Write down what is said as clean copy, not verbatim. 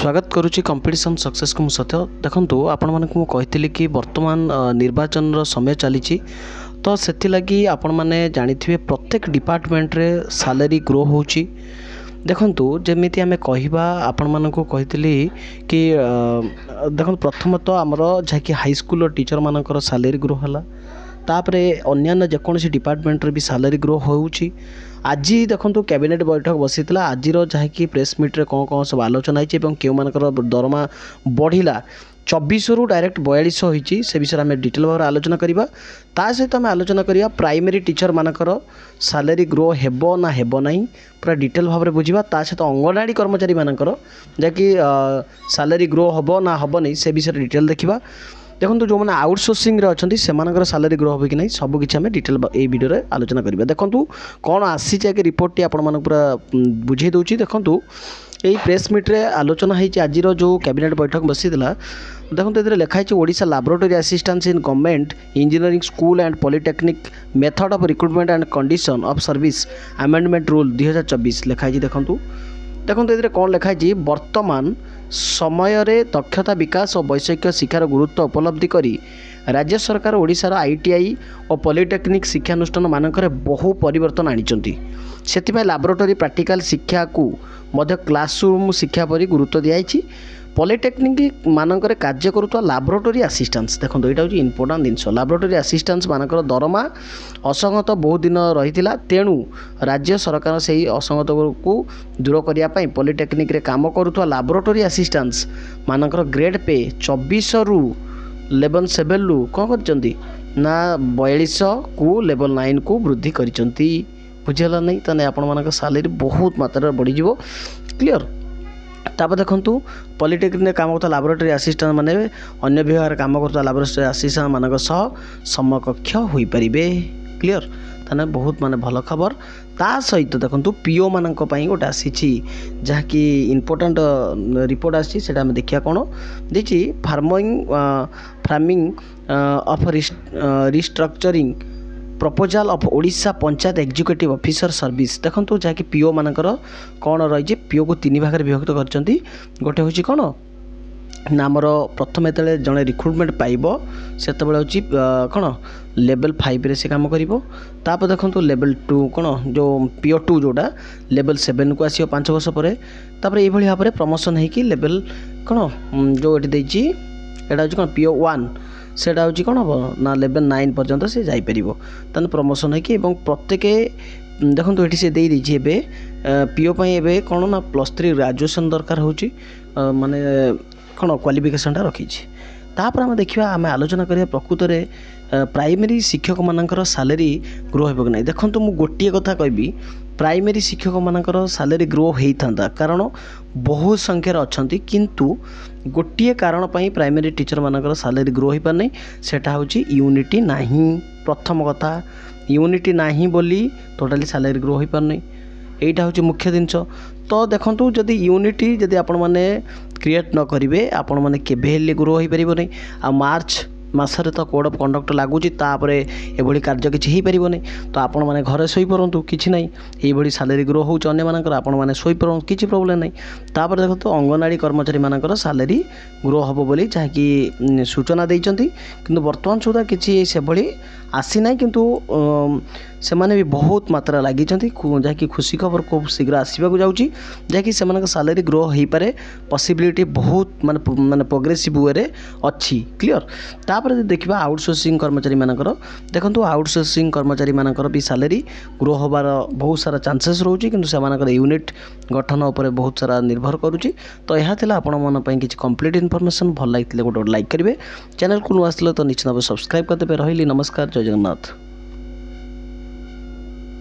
स्वागत करुच्ची competition success को सत्य देखो आपण मानक कही कि वर्तमान निर्वाचन समय चली तो से आपण मैंने जानी प्रत्येक डिपार्टमेंट रे सैलरी ग्रो होची देखंतु जेमिति आमे कहिबा आपण मानक कही कि देखो प्रथमत आमर जहाँकि हाई स्कूल टीचर मानकर सैलरी ग्रो है तापरे अन्य जेकोसी डिपार्टमेंट रे भी सैलरी ग्रो होउची। आज देखो कैबिनेट बैठक बसी आज जहाँकि प्रेस मीट रे कौन सब आलोचना है क्यों मानकर दरमा बढ़िला 24 रु डायरेक्ट 4200 होती से विषय में डिटेल भाव आलोचना करवा ता सहित आम आलोचना करवा प्राइमरी टीचर मानकर सैलरी ग्रो हेबो ना हेबो नहीं पूरा डिटेल भाव में बुझा ता सहित अंगनवाड़ी कर्मचारी मानकर जहाँकि सैलरी ग्रो हेबो ना हेबो नहीं से विषय डिटेल देखा देखो जो मैंने आउटसोर्सिंग अच्छा से सैलरी ग्रो हो कि नहीं सबकि आम डिटेल ये वीडियो आलोचना करवा देखो कौन आसी रिपोर्ट टी आपन पूरा बुझे दूसरी देखो यही प्रेस मीट रे आलोचना है आज जो कैबिनेट बैठक बसी देखो ये लिखाई Odisha laboratory assistance in government engineering school and polytechnic method of recruitment and condition of service amendment rule 2024 लिखाई देखो देखो ये कौन लिखाई वर्तमान समय रे दक्षता विकास और वैषयिक शिक्षार गुरुत्व उपलब्धि करी राज्य सरकार ओडिशार आईटीआई और पॉलिटेक्निक शिक्षानुष्ठान मानकर बहु परिवर्तन आनिचंती सेतिपय लैबोरेटरी प्रैक्टिकल शिक्षा को मध्य क्लासरूम शिक्षा परि गुरुत्व दियाइछि। पॉलिटेक्निक मानकर कार्य करुवा लैबोरेटरी असिस्टेंस देखो यहाँ हूँ इम्पोर्टाट जिनस लैबोरेटरी असिस्टेंस मानकर दरमा असंगत बहुत दिन रही तेणु राज्य सरकार से ही असंगत को दूर करने पॉलिटेक्निक रे काम करुवा लैबोरेटरी असिस्टेंस मानकर ग्रेड पे 24 रु लेवल 7 रु कौन कर ना 4200 को लेवल 9 को वृद्धि करिसंती बुझेला नहीं ताने आपण मानक सैलरी बहुत मात्रा बढ़ी जीवो क्लियर। तापर देखो पॉलिटेक्निक काम करता लैबोरेटरी असिस्टेंट माने अन्य विभाग काम करता लैबोरेटरी असिस्टेंट मानक सह समकक्ष होई परिबे क्लियर ताने बहुत माने भल खबर। ता सहित देखो पीओ मानक पई गोटे आसी जहाँकि इम्पोर्टाट रिपोर्ट आसी सेटा हम देखिया कौन देछि forming of restructuring proposal of Odisha panchayat executive officer service देखो जहाँकि पीओ मानकर कौन रही पीओ को 3 भाग में विभक्त करछंती गोटे होची कौन ना आमर प्रथम जो जड़े रिक्रुटमेंट पाइब से कौन लेवल 5 रे से काम करिवो तापर देखो लेवल 2 कौन जो पीओ 2 जोटा लेवल 7 को आसियो 5 वर्ष पर तापर ये भाव में प्रमोशन होगी लेवल कौन जो ये देछि एटा होची कौन पीओ 1 सेटा हूँ कौन हम ना लेवल 9 पर्यंत से जापर तान प्रमोशन होगी प्रत्येक देखो ये दे दीजिए पीओ एवं कौन ना +3 ग्रेजुएशन दरकार हो माने कौन क्वालिफिकेशन रखी तापर आम देखा आम आलोचना करिया प्रकृत में प्राइमरी शिक्षक मानकर सैलरी ग्रो हो कि नहीं देखो मुझे गोटे कथा कहबी प्राइमरी शिक्षक मानकर सैलरी ग्रो होता कारण बहुत संख्यार अच्छा किंतु गोटे कारण प्राइमरी टीचर मानकर सैलरी ग्रो हो पारना सेटा हूँ यूनिटी नहीं प्रथम कथा यूनिटी नहीं बोली टोटाली सैलरी ग्रो हो पारना यहीटा हूँ मुख्य जिनस। तो देखो जदि यूनिटी जदि आपण मैंने क्रिएट न करेंगे आपण मैंने केवे ग्रो हो पार नहीं आ मार्च मासरे तो कोड ऑफ कंडक्ट लगुच एभली कार्य किसी हो पार नहीं तो आपण मैंने घरे शोपरतु कि ना ये सैलरी ग्रो हो आपण मैंने शोपर किसी प्रोब्लेम नहीं तापर देखो तो अंगनवाड़ी कर्मचारी मानकर सैलरी ग्रो हम बोली जहाँकि सूचना देइचंती किंतु वर्तमान सुधा किसी से भली आसी ना किंतु से माने भी बहुत मात्रा लगी जहाँकि खुशी खबर खूब शीघ्र आसवाक जाऊँगी जहाँकि से सैलरी ग्रो हो पारे पॉसिबिलिटी बहुत माने प्रोग्रेसिव वे अच्छी क्लियर। तापर देखा आउटसोर्सिंग कर्मचारी मानकर देखो आउटसोर्सिंग कर्मचारी मानकर भी सैलरी ग्रो होबार बहुत सारा चांसेस रोचे किंतु से यूनिट गठन उपर बहुत सारा निर्भर करुच्ची। तो यह थिला आपण मन पई किछि कंप्लीट इनफॉरमेशन भल लगी गोटे लाइक करेंगे चैनल को नुआ आसले तो निश्चित भाव सब्सक्राइब करते रही नमस्कार जय जगन्नाथ।